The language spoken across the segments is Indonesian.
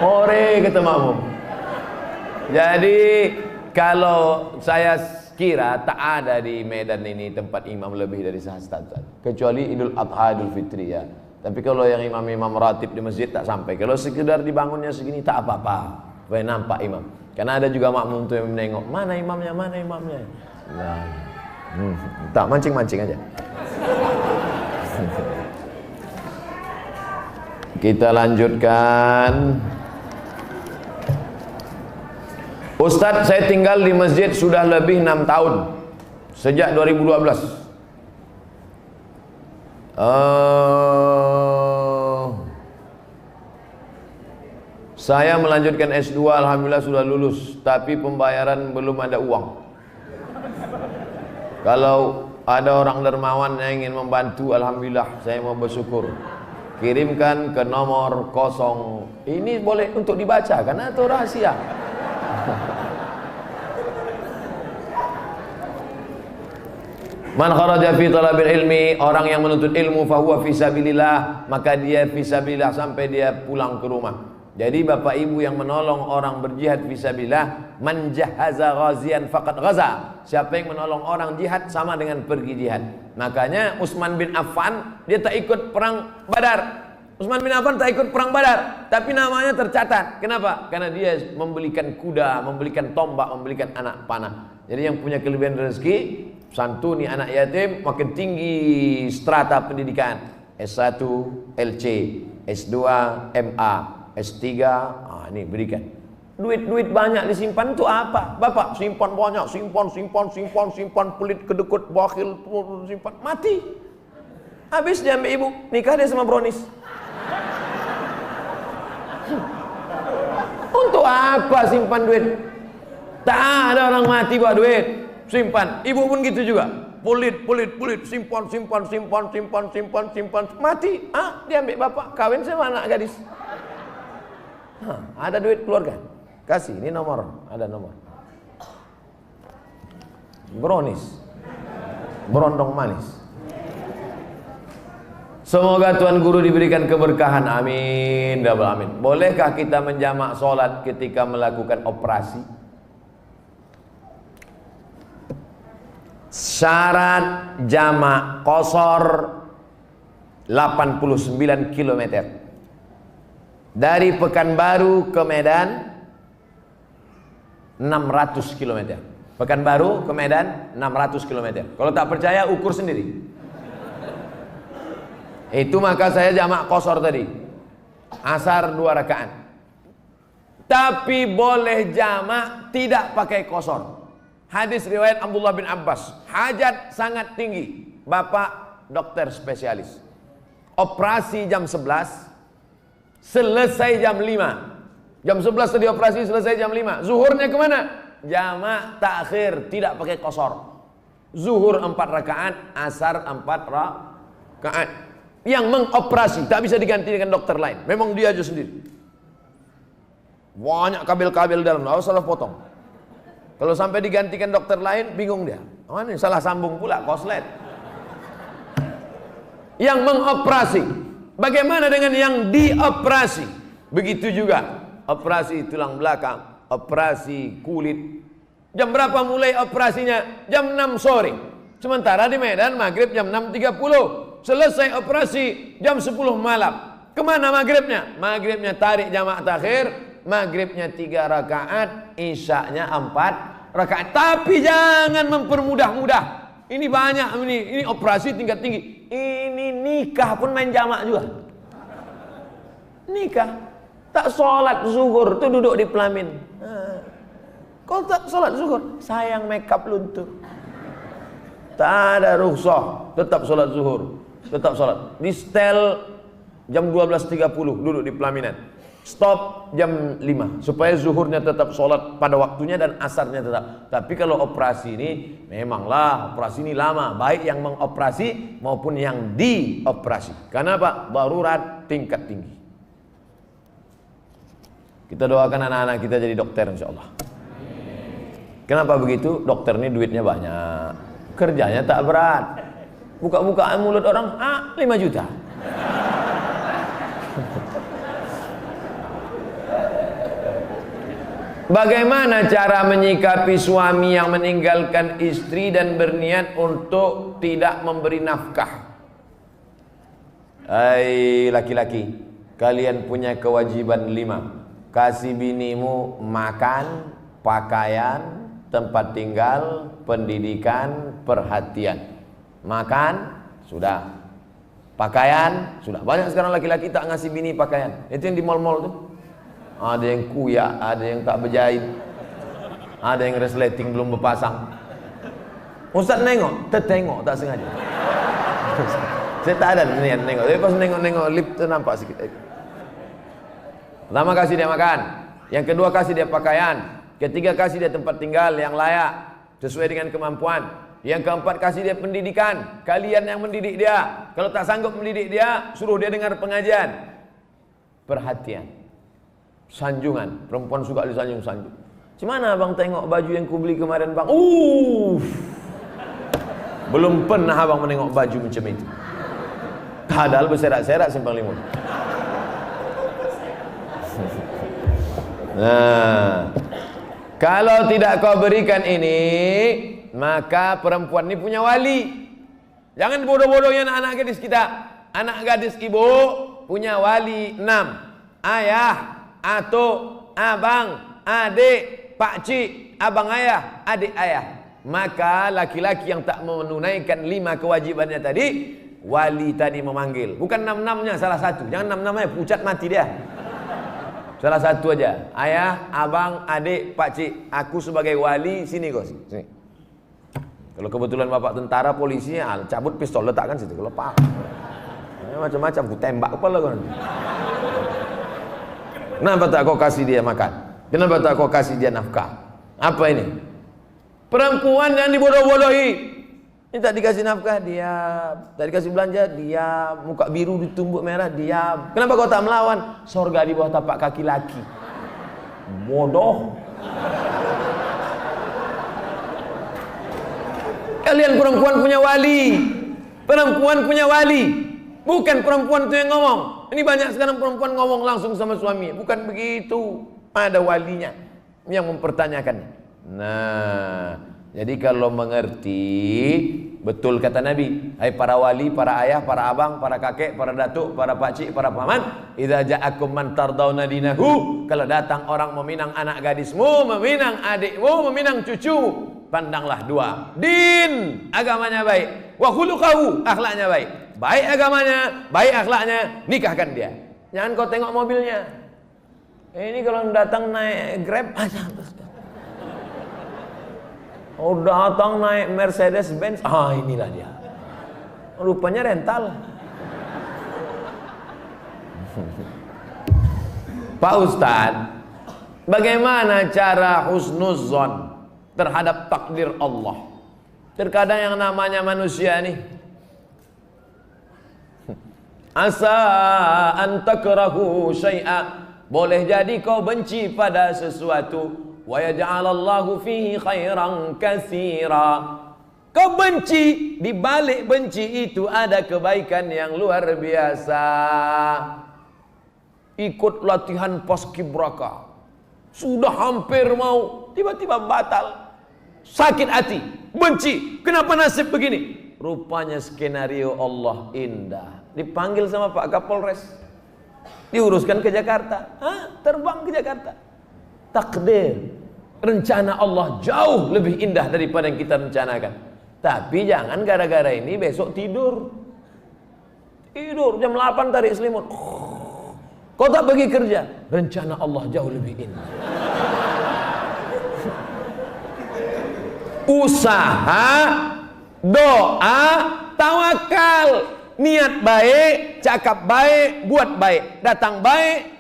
Ore kata makmum. Jadi kalau saya kira tak ada di Medan ini tempat imam lebih dari sehasta, kecuali Idul Adha, Idul Fitri ya. Tapi kalau yang imam-imam ratib di masjid tak sampai. Kalau sekedar dibangunnya segini tak apa-apa, supaya nampak imam. Karena ada juga makmum tuh yang menengok, mana imamnya, mana imamnya. Nah, tak mancing-mancing aja. Kita lanjutkan. Ustadz, saya tinggal di masjid sudah lebih 6 tahun, sejak 2012. Saya melanjutkan S2, alhamdulillah sudah lulus, tapi pembayaran belum ada uang. Kalau ada orang dermawan yang ingin membantu, alhamdulillah saya mau bersyukur. Kirimkan ke nomor 0. Ini boleh untuk dibaca karena itu rahasia. Man kharaja fi talabil ilmi, orang yang menuntut ilmu fahuwa fi sabilillah, maka dia fi sabilillah sampai dia pulang ke rumah. Jadi bapak ibu yang menolong orang berjihad fi sabilillah, man jahaza ghazian faqad ghaza. Siapa yang menolong orang jihad sama dengan pergi jihad. Makanya Utsman bin Affan dia tak ikut perang Badar. Utsman bin Affan tak ikut perang Badar, tapi namanya tercatat. Kenapa? Karena dia membelikan kuda, membelikan tombak, membelikan anak panah. Jadi yang punya kelebihan rezeki, santuni anak yatim, makin tinggi strata pendidikan. S1, LC, S2, MA, S3, ini berikan. Duit banyak disimpan itu apa? Bapak simpan banyak, simpan, pelit, kedekut, bakhil, simpan, mati. Habis dia ambil ibu, nikah dia sama Bronis. Untuk apa simpan duit? Tak ada orang mati buat duit, simpan. Ibu pun gitu juga. Pelit, simpan, mati. Dia ambil bapak, kawin sama anak gadis. Ada duit keluarga, kasih. Ini nomor, ada nomor. Bronis, berondong manis. Semoga Tuan Guru diberikan keberkahan, amin, double amin. Bolehkah kita menjamak sholat ketika melakukan operasi? Syarat jamak qashar 89 km. Dari Pekanbaru ke Medan 600 km. Pekanbaru ke Medan 600 km. Kalau tak percaya ukur sendiri. Itu maka saya jamak qashar tadi. Asar 2 rakaat. Tapi boleh jamak tidak pakai qashar. Hadis riwayat Abdullah bin Abbas. Hajat sangat tinggi. Bapak dokter spesialis. Operasi jam 11. Selesai jam 5. Jam 11 tadi operasi, selesai jam 5. Zuhurnya kemana? Jamak takhir, tidak pakai qashar. Zuhur 4 rakaat, asar 4 rakaat. Yang mengoperasi tak bisa diganti dengan dokter lain. Memang dia aja sendiri. Banyak kabel-kabel dalam, harus salah potong. Kalau sampai digantikan dokter lain, bingung dia. Oh, ini salah sambung pula, koslet. Yang mengoperasi. Bagaimana dengan yang dioperasi? Begitu juga. Operasi tulang belakang, operasi kulit. Jam berapa mulai operasinya? Jam 6 sore. Sementara di Medan maghrib jam 6.30. Selesai operasi jam 10 malam. Kemana maghribnya? Maghribnya tarik jamak takhir. Maghribnya 3 rakaat, isyaknya 4 rakaat. Tapi jangan mempermudah-mudah. Ini banyak ini operasi tingkat tinggi. Ini nikah pun main jamak juga. Nikah tak sholat zuhur tuh duduk di pelamin. Kalau tak sholat zuhur, sayang makeup luntur. Tak ada rukhsah, tetap sholat zuhur. Tetap sholat. Di setel jam 12.30 duduk di pelaminan. Stop jam 5 supaya zuhurnya tetap sholat pada waktunya dan asarnya tetap. Tapi kalau operasi ini memanglah operasi ini lama, baik yang mengoperasi maupun yang dioperasi. Karena apa? Darurat tingkat tinggi. Kita doakan anak-anak kita jadi dokter insyaallah. Kenapa begitu? Dokter ini duitnya banyak, kerjanya tak berat. Buka-bukaan mulut orang, 5 juta. Bagaimana cara menyikapi suami yang meninggalkan istri dan berniat untuk tidak memberi nafkah? Hai laki-laki, kalian punya kewajiban 5. Kasih binimu makan, pakaian, tempat tinggal, pendidikan, perhatian. Makan, sudah. Pakaian, sudah. Banyak sekarang laki-laki tak ngasih bini pakaian. Itu yang di mall-mall tuh. Ada yang kuyak, ada yang tak berjahit, ada yang resleting belum berpasang. Ustaz nengok, tertengok tak sengaja. Saya tak ada niat nengok, tapi pas nengok-nengok lip tu nampak sikit. Pertama kasih dia makan, yang kedua kasih dia pakaian, ketiga kasih dia tempat tinggal yang layak sesuai dengan kemampuan, yang keempat kasih dia pendidikan. Kalian yang mendidik dia, kalau tak sanggup mendidik dia, suruh dia dengar pengajian. Perhatian. Sanjungan, perempuan suka disanjung-sanjung. Gimana abang tengok baju yang ku beli kemarin bang? Belum pernah abang menengok baju macam itu. Padahal berserak-serak simpang limun. Nah, kalau tidak kau berikan ini, maka perempuan ini punya wali. Jangan bodoh-bodohnya anak-anak gadis kita. Anak gadis ibu punya wali 6. Ayah, atuk, abang, adik, pakcik, abang ayah, adik ayah. Maka laki-laki yang tak menunaikan 5 kewajibannya tadi, wali tadi memanggil. Bukan 6-6-nya, salah satu. Jangan 6-6-nya, pucat mati dia. Salah satu aja. Ayah, abang, adik, pakcik. Aku sebagai wali, sini kau. Sini. Kalau kebetulan bapak tentara, polisi, cabut pistol, letakkan situ. Kalau pak, macam-macam, ku tembak kepala kau nanti. Kenapa tak kau kasih dia makan? Kenapa tak kau kasih dia nafkah? Apa ini? Perempuan yang dibodoh-bodohi. Ini tak dikasih nafkah, diam. Tak dikasih belanja, diam. Muka biru ditumbuk merah, diam. Kenapa kau tak melawan? Sorga di bawah tapak kaki laki. Bodoh. Kalian perempuan punya wali. Perempuan punya wali. Bukan perempuan itu yang ngomong. Ini banyak sekarang perempuan ngomong langsung sama suami. Bukan begitu. Ada walinya yang mempertanyakan. Nah, jadi kalau mengerti, betul kata Nabi, hai para wali, para ayah, para abang, para kakek, para datuk, para pakcik, para paman, idza ja'akum man tardawna dinahu, kalau datang orang meminang anak gadismu, meminang adikmu, meminang cucumu, pandanglah 2. Din, agamanya baik, wa khuluquhu, akhlaknya baik. Baik agamanya, baik akhlaknya, nikahkan dia. Jangan kau tengok mobilnya. Ini kalau datang naik Grab aja. Oh, datang naik Mercedes Benz. Inilah dia. Rupanya rental. Pak Ustadz, bagaimana cara husnuzon terhadap takdir Allah? Terkadang yang namanya manusia nih, asa an takrahu syai'a, boleh jadi kau benci pada sesuatu, wa yaj'alallahu fihi khairan katsira. Kau benci, di balik benci itu ada kebaikan yang luar biasa. Ikut latihan paskibraka, sudah hampir mau, tiba-tiba batal. Sakit hati, benci, kenapa nasib begini? Rupanya skenario Allah indah. Dipanggil sama Pak Kapolres, diuruskan ke Jakarta. Terbang ke Jakarta. Takdir, rencana Allah jauh lebih indah daripada yang kita rencanakan. Tapi jangan gara-gara ini besok tidur jam 8 tarik selimut. Kau tak pergi kerja, rencana Allah jauh lebih indah. Usaha, doa, tawakal. Niat baik, cakap baik, buat baik. Datang baik,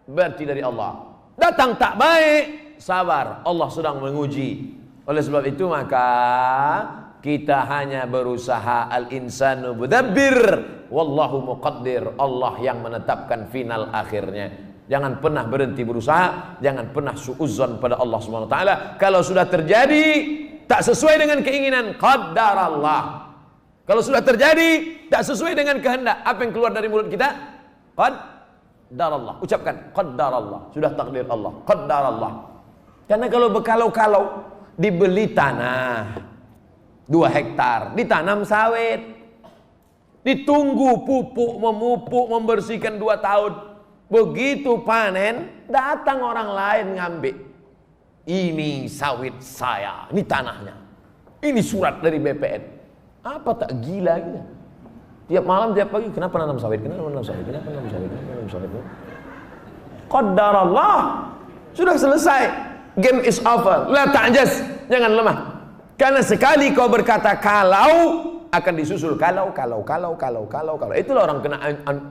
berarti dari Allah. Datang tak baik, sabar, Allah sedang menguji. Oleh sebab itu maka kita hanya berusaha, al-insanu mudabbir, wallahu muqaddir. Allah yang menetapkan final akhirnya. Jangan pernah berhenti berusaha, jangan pernah suudzon pada Allah Subhanahu wa taala. Kalau sudah terjadi tak sesuai dengan keinginan, qaddarallah. Kalau sudah terjadi tak sesuai dengan kehendak, apa yang keluar dari mulut kita? Qaddarallah. Ucapkan qaddarallah. Sudah takdir Allah. Qaddarallah. Karena kalau berkalau-kalau, dibeli tanah 2 hektar, ditanam sawit, ditunggu pupuk, memupuk, membersihkan 2 tahun. Begitu panen, datang orang lain ngambil. Ini sawit saya, ini tanahnya, ini surat dari BPN. Apa tak gila gitu? Tiap malam, tiap pagi, kenapa nanam sawit? Kenapa nanam sawit? Kenapa nanam sawit? Kenapa nanam sawit? Qadarullah, sudah selesai. Game is over. La ta'jaz, jangan lemah. Karena sekali kau berkata kalau, akan disusul kalau. Itulah orang kena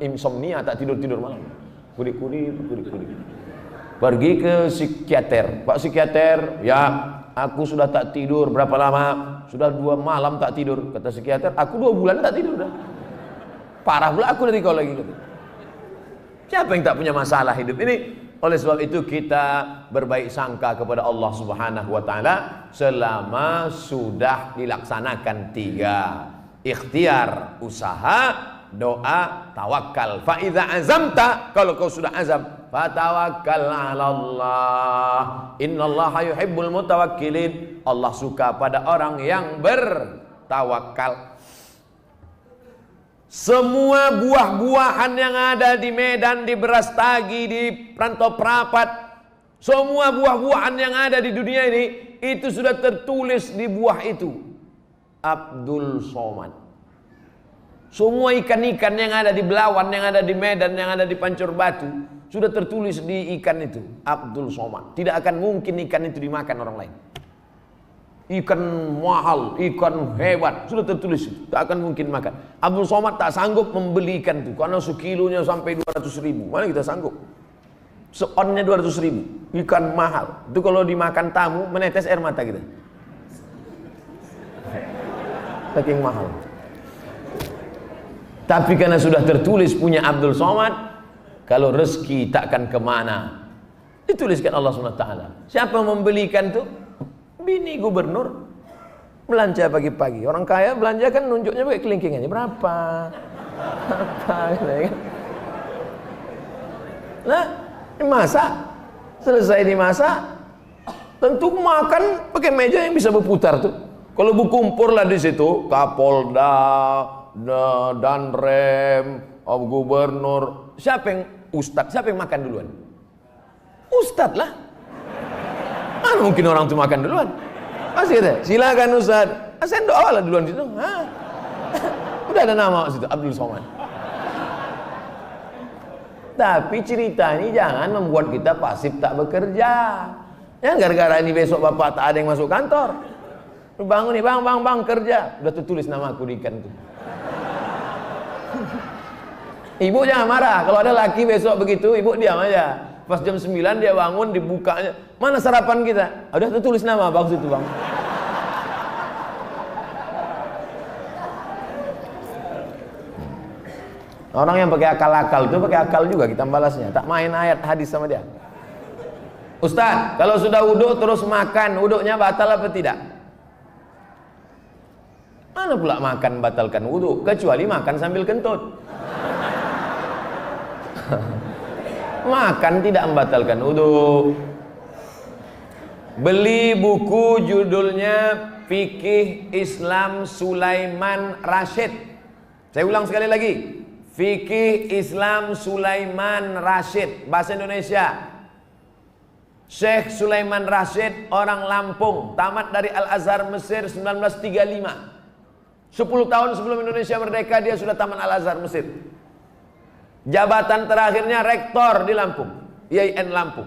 insomnia, tak tidur malam. Kudik-kudik. Pergi ke psikiater. Pak psikiater, ya aku sudah tak tidur berapa lama? Sudah 2 malam tak tidur. Kata psikiater, aku 2 bulan tak tidur dah. Parah pula aku dari kau lagi. Siapa yang tak punya masalah hidup ini? Oleh sebab itu kita berbaik sangka kepada Allah Subhanahu wa taala selama sudah dilaksanakan 3: ikhtiar, usaha, doa, tawakal. Fa idza azamta, kalau kau sudah azam, fatawakkal 'ala Allah. Innallaha yuhibbul mutawakkilin. Allah suka pada orang yang bertawakal. Semua buah-buahan yang ada di Medan, di Brastagi, di Rantau Prapat, semua buah-buahan yang ada di dunia ini, itu sudah tertulis di buah itu. Abdul Somad. Semua ikan-ikan yang ada di Belawan, yang ada di Medan, yang ada di Pancur Batu, sudah tertulis di ikan itu. Abdul Somad. Tidak akan mungkin ikan itu dimakan orang lain. Ikan mahal, ikan hebat, sudah tertulis itu. Tak akan mungkin makan. Abdul Somad tak sanggup membeli ikan itu, karena sekilonya sampai 200.000. Mana kita sanggup? Seonnya 200.000. Ikan mahal. Itu kalau dimakan tamu, menetes air mata kita. Saking mahal. Tapi karena sudah tertulis punya Abdul Somad, kalau rezeki takkan kemana. Dituliskan Allah SWT. Siapa yang membelikan itu? Bini gubernur belanja pagi-pagi. Orang kaya belanja kan nunjuknya pakai kelingkingannya berapa. Nah, dimasak, selesai dimasak, tentu makan pakai meja yang bisa berputar tuh. Kalau berkumpul lah di situ, Kapolda, Danrem, gubernur, siapa yang ustadz, siapa yang makan duluan? Ustadz lah. Mana mungkin orang itu makan duluan? Pasti kata, silakan Ustaz. Saya doa lah duluan situ. Udah ada nama situ, Abdul Somad. Tapi cerita ini jangan membuat kita pasif tak bekerja. Ya gara-gara ini besok bapak tak ada yang masuk kantor. Bangun nih, bang kerja. Udah tertulis nama aku di ikan itu. Ibu jangan marah. Kalau ada laki besok begitu, ibu diam aja. Pas jam 9 dia bangun, dibukanya, mana sarapan kita? Udah tertulis nama bagus itu bang. Orang yang pakai akal-akal itu pakai akal juga kita balasnya. Tak main ayat hadis sama dia. Ustaz, kalau sudah wudhu terus makan, wudhunya batal apa tidak? Mana pula makan batalkan wudhu? Kecuali makan sambil kentut. Makan tidak membatalkan wudhu. Beli buku judulnya Fikih Islam Sulaiman Rasyid. Saya ulang sekali lagi, Fikih Islam Sulaiman Rasyid, bahasa Indonesia. Syekh Sulaiman Rasyid orang Lampung, tamat dari Al-Azhar Mesir 1935. 10 tahun sebelum Indonesia merdeka dia sudah tamat Al-Azhar Mesir. Jabatan terakhirnya rektor di Lampung, IAIN Lampung.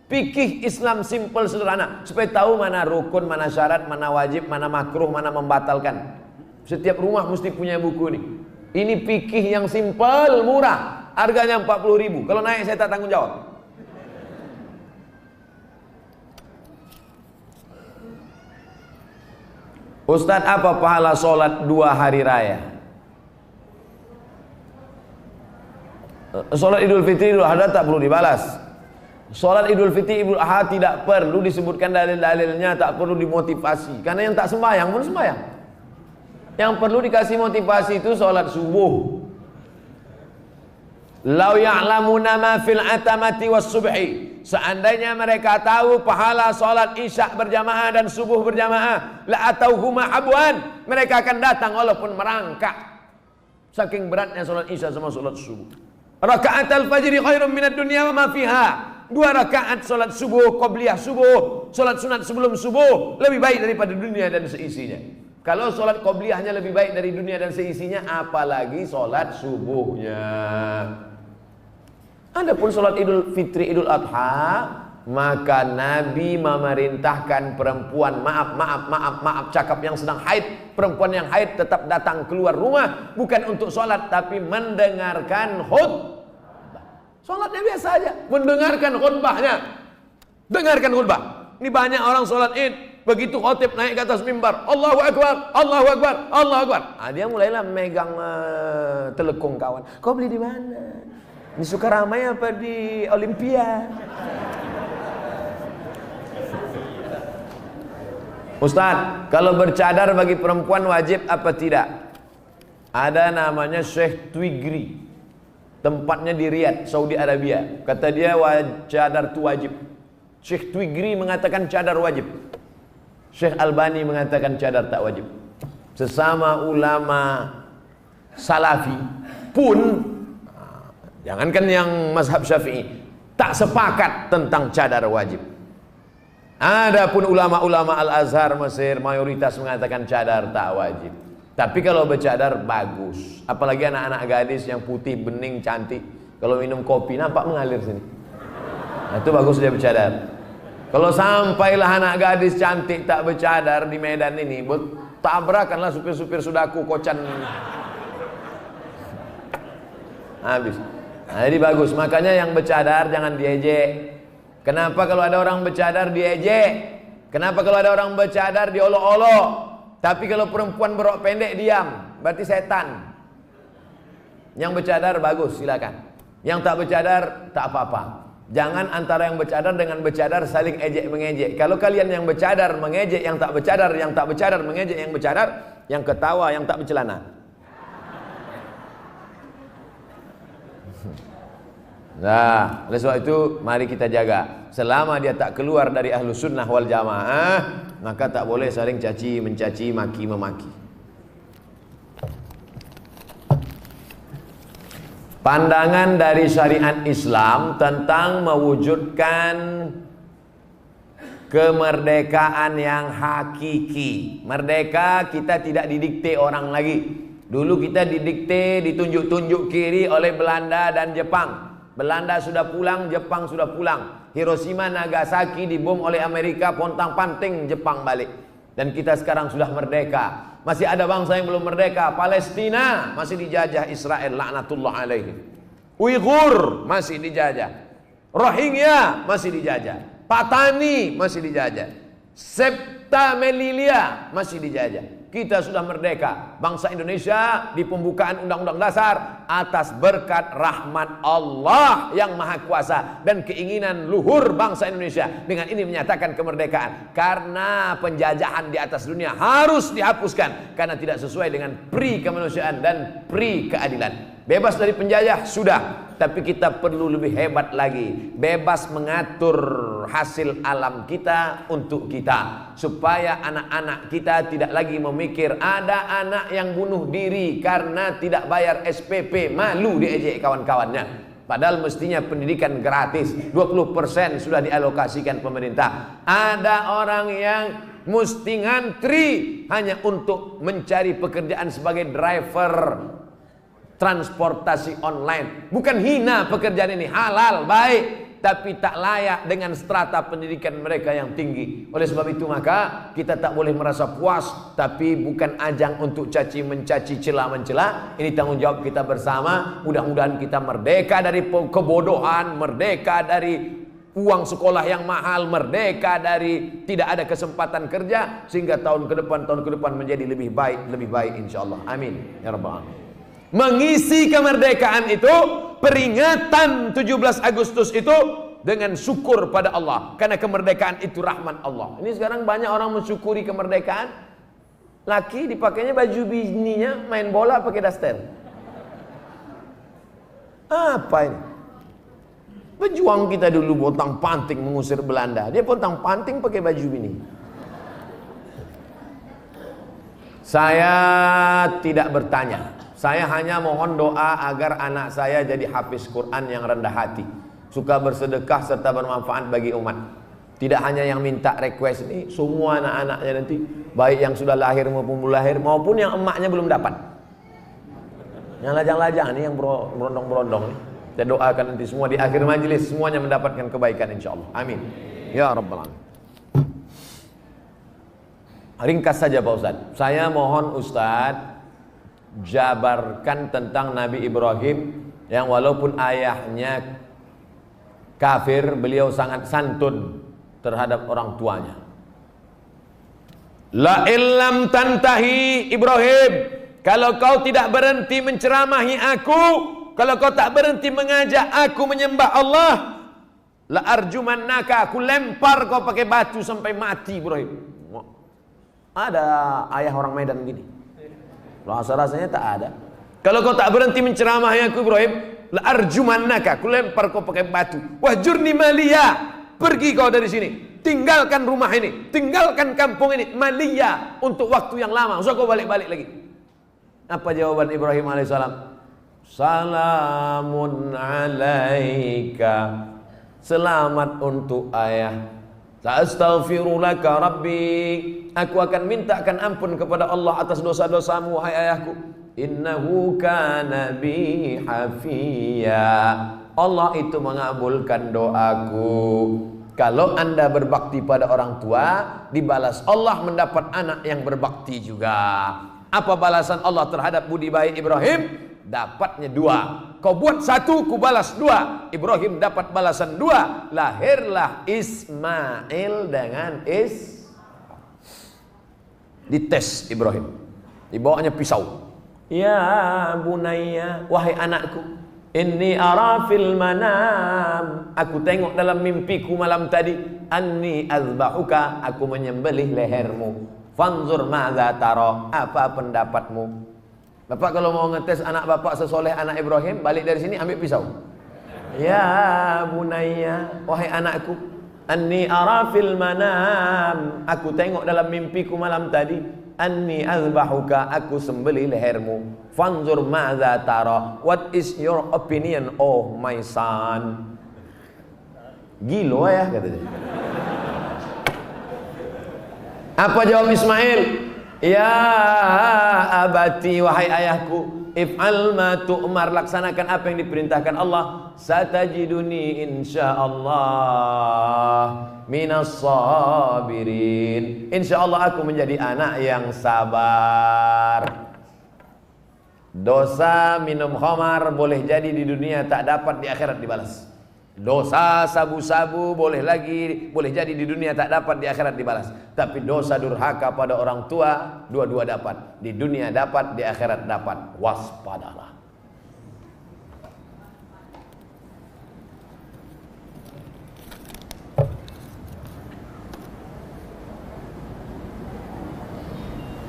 Fikih Islam simple sederhana, supaya tahu mana rukun, mana syarat, mana wajib, mana makruh, mana membatalkan. Setiap rumah mesti punya buku ini. Ini fikih yang simple, murah, harganya 40.000. Kalau naik saya tak tanggung jawab. Ustadz, apa pahala sholat 2 hari raya? Sholat Idul Fitri, Idul Adha tak perlu dibalas. Sholat Idul Fitri, Idul Adha tidak perlu disebutkan dalil-dalilnya, tak perlu dimotivasi. Karena yang tak sembahyang pun sembahyang. Yang perlu dikasih motivasi itu sholat subuh. Lau ya'lamuna ma fil atamati was subhi. Seandainya mereka tahu pahala salat isya berjamaah dan subuh berjamaah, la atauhuma habwan, mereka akan datang walaupun merangkak. Saking beratnya salat isya sama salat subuh. Rakaat al-fajri khairum minad dunya wa ma fiha. 2 rakaat salat subuh, qabliyah subuh, salat sunat sebelum subuh lebih baik daripada dunia dan seisinya. Kalau salat qabliyahnya lebih baik dari dunia dan seisinya, apalagi salat subuhnya. Adapun salat Idul Fitri, Idul Adha, maka Nabi memerintahkan perempuan, maaf cakap yang sedang haid, perempuan yang haid tetap datang keluar rumah, bukan untuk salat tapi mendengarkan khutbah. Salatnya biasa aja, mendengarkan khutbahnya. Dengarkan khutbah. Ini banyak orang salat Id, begitu khotib naik ke atas mimbar, Allahu Akbar, Allahu Akbar, Allahu Akbar. Dia mulailah megang telekung kawan. Kau beli di mana? Di Sukaramai apa di Olimpia? Ustaz, kalau bercadar bagi perempuan wajib apa tidak? Ada namanya Syekh Twigri, tempatnya di Riyadh, Saudi Arabia. Kata dia cadar itu wajib. Syekh Twigri mengatakan cadar wajib. Syekh Albani mengatakan cadar tak wajib. Sesama ulama Salafi pun, jangankan yang mazhab Syafi'i, tak sepakat tentang cadar wajib. Adapun ulama-ulama Al-Azhar Mesir mayoritas mengatakan cadar tak wajib. Tapi kalau bercadar bagus, apalagi anak-anak gadis yang putih, bening, cantik, kalau minum kopi nampak mengalir sini. Nah, itu bagus dia bercadar. Kalau sampailah anak gadis cantik tak bercadar di Medan ini, tabrakanlah supir-supir sudaku kocan. Habis. Nah, jadi bagus, makanya yang bercadar jangan diejek. Kenapa kalau ada orang bercadar diejek? Kenapa kalau ada orang bercadar diolok-olok? Tapi kalau perempuan berok pendek diam, berarti setan. Yang bercadar bagus, silakan. Yang tak bercadar tak apa-apa. Jangan antara yang bercadar dengan bercadar saling ejek mengejek. Kalau kalian yang bercadar mengejek yang tak bercadar, yang tak bercadar mengejek yang bercadar, yang ketawa yang tak bercelana. Nah, oleh sebab itu mari kita jaga. Selama dia tak keluar dari Ahlus Sunnah wal Jamaah, maka tak boleh saling caci mencaci, maki memaki. Pandangan dari syariat Islam tentang mewujudkan kemerdekaan yang hakiki. Merdeka kita tidak didikte orang lagi. Dulu kita didikte, ditunjuk-tunjuk kiri oleh Belanda dan Jepang. Belanda sudah pulang, Jepang sudah pulang. Hiroshima, Nagasaki dibom oleh Amerika, pontang-panting Jepang balik. Dan kita sekarang sudah merdeka. Masih ada bangsa yang belum merdeka. Palestina masih dijajah Israel, laknatullah alaihi. Uighur masih dijajah. Rohingya masih dijajah. Patani masih dijajah. Septa Melilia masih dijajah. Kita sudah merdeka. Bangsa Indonesia di pembukaan Undang-Undang Dasar atas berkat rahmat Allah yang Maha Kuasa dan keinginan luhur bangsa Indonesia dengan ini menyatakan kemerdekaan. Karena penjajahan di atas dunia harus dihapuskan karena tidak sesuai dengan pri kemanusiaan dan pri keadilan. Bebas dari penjajah sudah, tapi kita perlu lebih hebat lagi. Bebas mengatur hasil alam kita untuk kita, supaya anak-anak kita tidak lagi memikir ada anak yang bunuh diri karena tidak bayar SPP, malu diejek kawan-kawannya. Padahal mestinya pendidikan gratis, 20% sudah dialokasikan pemerintah. Ada orang yang mesti ngantri hanya untuk mencari pekerjaan sebagai driver transportasi online. Bukan hina pekerjaan ini, halal, baik, tapi tak layak dengan strata pendidikan mereka yang tinggi. Oleh sebab itu maka kita tak boleh merasa puas, tapi bukan ajang untuk caci mencaci, cela mencela. Ini tanggung jawab kita bersama. Mudah-mudahan kita merdeka dari kebodohan, merdeka dari uang sekolah yang mahal, merdeka dari tidak ada kesempatan kerja, sehingga tahun ke depan menjadi lebih baik insyaallah. Amin ya rabbal alamin. Mengisi kemerdekaan itu, peringatan 17 Agustus itu dengan syukur pada Allah, karena kemerdekaan itu rahmat Allah. Ini sekarang banyak orang mensyukuri kemerdekaan. Laki dipakainya baju bininya main bola pakai daster. Apa ini? Pejuang kita dulu pontang panting mengusir Belanda. Dia pontang panting pakai baju ini. Saya tidak bertanya. Saya hanya mohon doa agar anak saya jadi hafiz Quran yang rendah hati, suka bersedekah serta bermanfaat bagi umat. Tidak hanya yang minta request ini, semua anak-anaknya nanti, baik yang sudah lahir maupun belum lahir, maupun yang emaknya belum dapat. Yang lajang-lajang ini, yang berondong-berondong ini, saya doakan nanti semua di akhir majelis semuanya mendapatkan kebaikan insyaallah. Amin. Ya rabbal alamin. Ringkas saja Pak Ustaz. Saya mohon Ustaz jabarkan tentang Nabi Ibrahim yang walaupun ayahnya kafir, beliau sangat santun terhadap orang tuanya. La illam tantahi Ibrahim, kalau kau tidak berhenti menceramahi aku, kalau kau tak berhenti mengajak aku menyembah Allah, la arjumannaka, aku lempar kau pakai batu sampai mati Ibrahim. Ada ayah orang Medan gini. Rasa-rasanya tak ada. Kalau kau tak berhenti menceramahi aku Ibrahim, la arjumannaka, aku lempar kau pakai batu. Wahjurni maliya, pergi kau dari sini, tinggalkan rumah ini, tinggalkan kampung ini, maliya, untuk waktu yang lama, usah kau balik-balik lagi. Apa jawaban Ibrahim alaihissalam? Salamun alaika, selamat untuk ayah. Astaghfirulaka rabbi, aku akan mintakan ampun kepada Allah atas dosa-dosamu wahai ayahku. Innahu kana bi hafiya, Allah itu mengabulkan doaku. Kalau anda berbakti pada orang tua, dibalas Allah mendapat anak yang berbakti juga. Apa balasan Allah terhadap budi baik Ibrahim? Dapatnya 2. Kau buat 1, ku balas 2. Ibrahim dapat balasan 2. Lahirlah Ismail dengan dites Ibrahim, dibawanya pisau. Ya bunayya, wahai anakku, inni ara fil manam, aku tengok dalam mimpiku malam tadi, anni azbahuka, aku menyembelih lehermu. Fanzur madza tara, apa pendapatmu? Bapak kalau mau ngetes anak bapak sesoleh anak Ibrahim, balik dari sini ambil pisau. Ya bunayya, wahai anakku, anni ara fil manam, aku tengok dalam mimpiku malam tadi, anni azbahuka, aku sembelih lehermu. Fanzur madza tara, what is your opinion oh my son? Gilo ya katanya. Apa jawab Ismail? Ya abati, wahai ayahku, if'al ma tu'mar, laksanakan apa yang diperintahkan Allah. Satajiduni insyaallah minas sabirin, insyaallah aku menjadi anak yang sabar. Dosa minum khamar boleh jadi di dunia tak dapat, di akhirat dibalas. Dosa sabu-sabu boleh jadi di dunia tak dapat, di akhirat dibalas. Tapi dosa durhaka pada orang tua, dua-dua dapat. Di dunia dapat, di akhirat dapat. Waspadalah.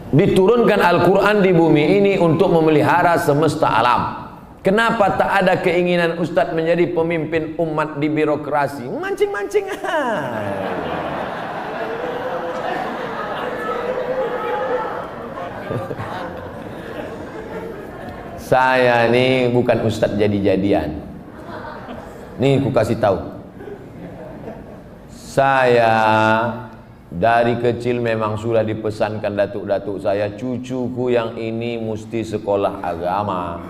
Diturunkan Al-Quran di bumi ini untuk memelihara semesta alam. Kenapa tak ada keinginan Ustadz menjadi pemimpin umat di birokrasi? Mancing-mancing. Saya ini bukan Ustadz jadi-jadian. Nih ku kasih tahu. Saya dari kecil memang sudah dipesankan datuk-datuk saya, cucuku yang ini mesti sekolah agama.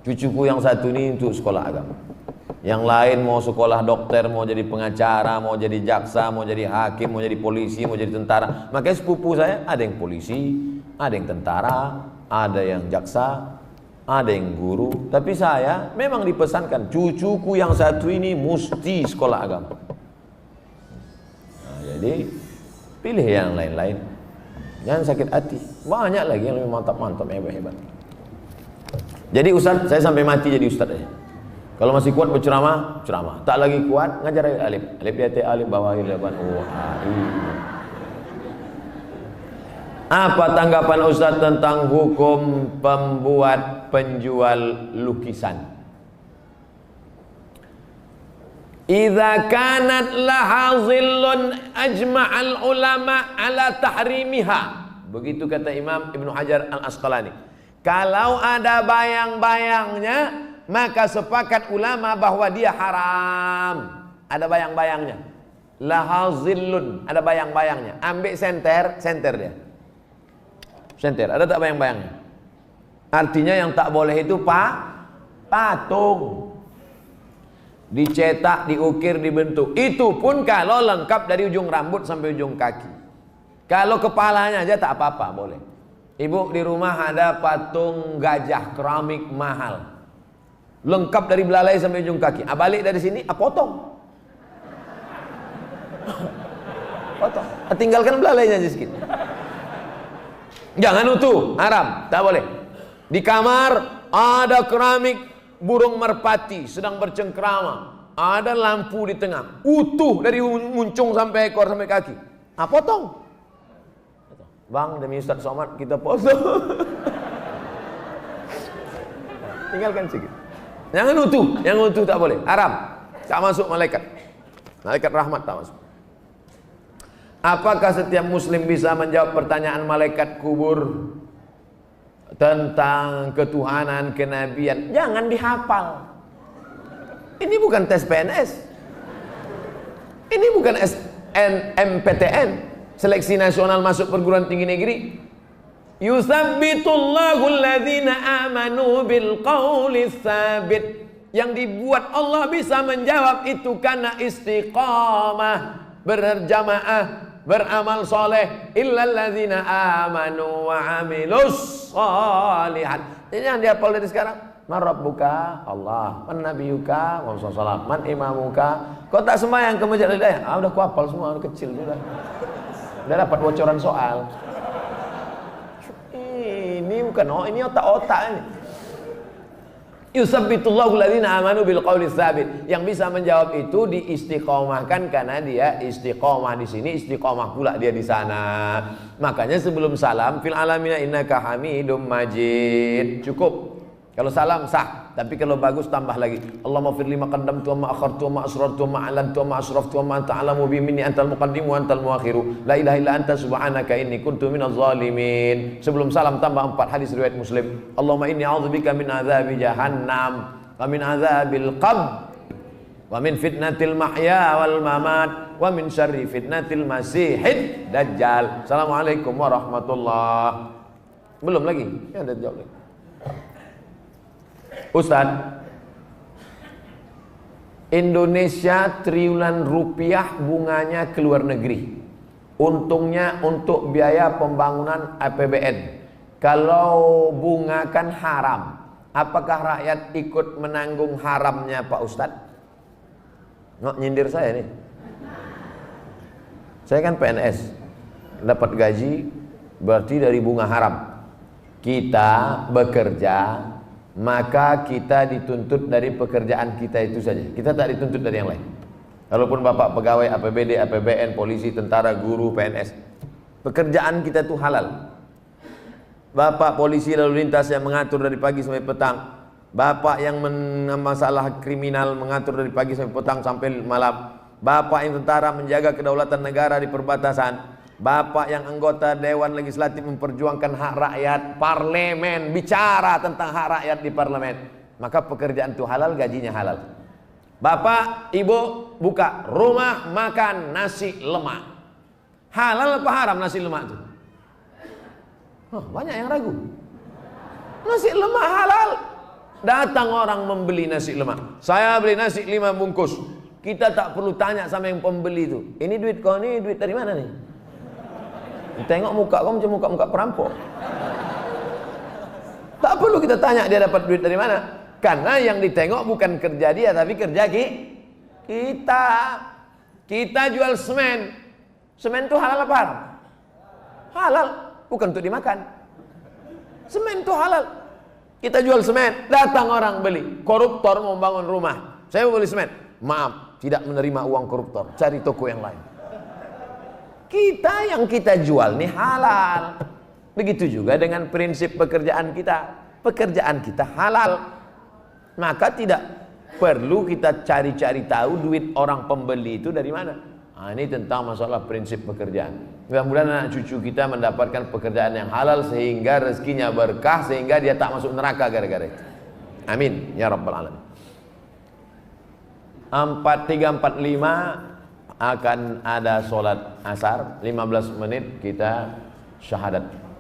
Cucuku yang satu ini untuk sekolah agama, yang lain mau sekolah dokter, mau jadi pengacara, mau jadi jaksa, mau jadi hakim, mau jadi polisi, mau jadi tentara. Makanya sepupu saya ada yang polisi, ada yang tentara, ada yang jaksa, ada yang guru. Tapi saya memang dipesankan, cucuku yang satu ini mesti sekolah agama. Nah, jadi pilih yang lain-lain, jangan sakit hati. Banyak lagi yang lebih mantap-mantap, hebat-hebat. Jadi Ustaz, saya sampai mati jadi Ustaz aja. Kalau masih kuat berceramah, ceramah. Tak lagi kuat, ngajar alif. Alif di atas alif, bawah alif, Apa tanggapan Ustaz tentang hukum pembuat penjual lukisan? Idza kanat laha dhillun ajma'al ulama ala tahrimiha. Begitu kata Imam Ibnu Hajar Al-Asqalani. Kalau ada bayang-bayangnya, maka sepakat ulama bahwa dia haram. Ada bayang-bayangnya. Laha dhillun, ada bayang-bayangnya. Ambil senter dia. Senter, ada tak bayang-bayangnya? Artinya yang tak boleh itu patung. Dicetak, diukir, dibentuk. Itu pun kalau lengkap dari ujung rambut sampai ujung kaki. Kalau kepalanya aja tak apa-apa, boleh. Ibu di rumah ada patung gajah keramik mahal, lengkap dari belalai sampai ujung kaki. Balik dari sini, potong. Potong. Tinggalkan belalainya aja sedikit. Jangan utuh, haram, tak boleh. Di kamar ada keramik burung merpati sedang bercengkrama, ada lampu di tengah, utuh dari muncung sampai ekor sampai kaki. Potong. Bang, demi Ustaz Somad kita potong. Tinggalkan sedikit. Jangan utuh, yang utuh tak boleh, haram. Tak masuk malaikat. Malaikat rahmat tak masuk. Apakah setiap muslim bisa menjawab pertanyaan malaikat kubur tentang ketuhanan, kenabian? Jangan dihafal. Ini bukan tes PNS. Ini bukan SNMPTN, seleksi nasional masuk perguruan tinggi negeri. Yusabbitullahu alladhina amanu bil qawli tsabit. Yang dibuat Allah bisa menjawab itu karena istiqamah, berjamaah, beramal soleh. Illalladzina amanu wa amilus sholihat. Ini yang dihafal dari sekarang. Man rabbuka? Allah. Man nabiyuka? Muhammad sallallahu. Man imamuka? Kau tak sembahyang ke masjid Hidayah? Udah ku hafal semua, udah kecil sudah. Udah dapat bocoran soal. Ini bukan ini otak-otak ini. Yusabbitullahu alladhina amanu bil qawli tsabit. Yang bisa menjawab itu diistiqomahkan karena dia istiqomah di sini, istiqomah pula dia di sana. Makanya sebelum salam, fil alamina innaka hamidum majid. Cukup. Kalau salam sah, tapi kalau bagus tambah lagi. Allahumma fir lima qaddamtu wa ma akhartu wa ma asrartu wa ma alantu wa ma asraftu wa ma anta alamu bi minni antal muqaddim wa antal muakhiru. La ilaha illa anta subhanaka inni kuntu minaz zalimin. Sebelum salam tambah 4 hadis riwayat Muslim. Allahumma inni a'udzubika min adzabi jahannam wa min adzabil qabr wa min fitnatil mahya wal mamat wa min syarri fitnatil masihid dajjal. Assalamualaikum warahmatullahi. Belum lagi? Ya ada jawab lagi. Ustaz, Indonesia triliunan rupiah bunganya ke luar negeri. Untungnya untuk biaya pembangunan APBN. Kalau bunga kan haram. Apakah rakyat ikut menanggung haramnya Pak Ustaz? Nggak nyindir saya nih. Saya kan PNS, dapat gaji berarti dari bunga haram. Kita bekerja, maka kita dituntut dari pekerjaan kita itu saja. Kita tak dituntut dari yang lain. Walaupun bapak pegawai APBD, APBN, polisi, tentara, guru, PNS, pekerjaan kita itu halal. Bapak polisi lalu lintas yang mengatur dari pagi sampai petang, bapak yang masalah kriminal mengatur dari pagi sampai petang sampai malam, bapak yang tentara menjaga kedaulatan negara di perbatasan, bapak yang anggota Dewan Legislatif memperjuangkan hak rakyat, parlemen bicara tentang hak rakyat di parlemen, maka pekerjaan itu halal, gajinya halal. Bapak, ibu buka rumah makan nasi lemak, halal apa haram nasi lemak itu? Banyak yang ragu. Nasi lemak halal. Datang orang membeli nasi lemak, saya beli nasi 5 bungkus. Kita tak perlu tanya sama yang pembeli itu, ini duit kau, ini duit dari mana nih? Tengok muka kau macam muka-muka perampok. Tak perlu kita tanya dia dapat duit dari mana. Karena yang ditengok bukan kerja dia, tapi kerja kita. Kita jual semen. Semen itu halal apa haram? Halal, bukan untuk dimakan. Semen itu halal. Kita jual semen, datang orang beli. Koruptor mau bangun rumah, saya mau beli semen. Maaf, tidak menerima uang koruptor, cari toko yang lain. Kita yang kita jual nih halal. Begitu juga dengan prinsip pekerjaan kita. Pekerjaan kita halal. Maka tidak perlu kita cari-cari tahu duit orang pembeli itu dari mana. Nah, ini tentang masalah prinsip pekerjaan. Mudah-mudahan anak cucu kita mendapatkan pekerjaan yang halal sehingga rezekinya berkah, sehingga dia tak masuk neraka gara-gara itu. Amin ya rabbal alamin. 4:3:45 akan ada sholat asar, 15 menit kita syahadat.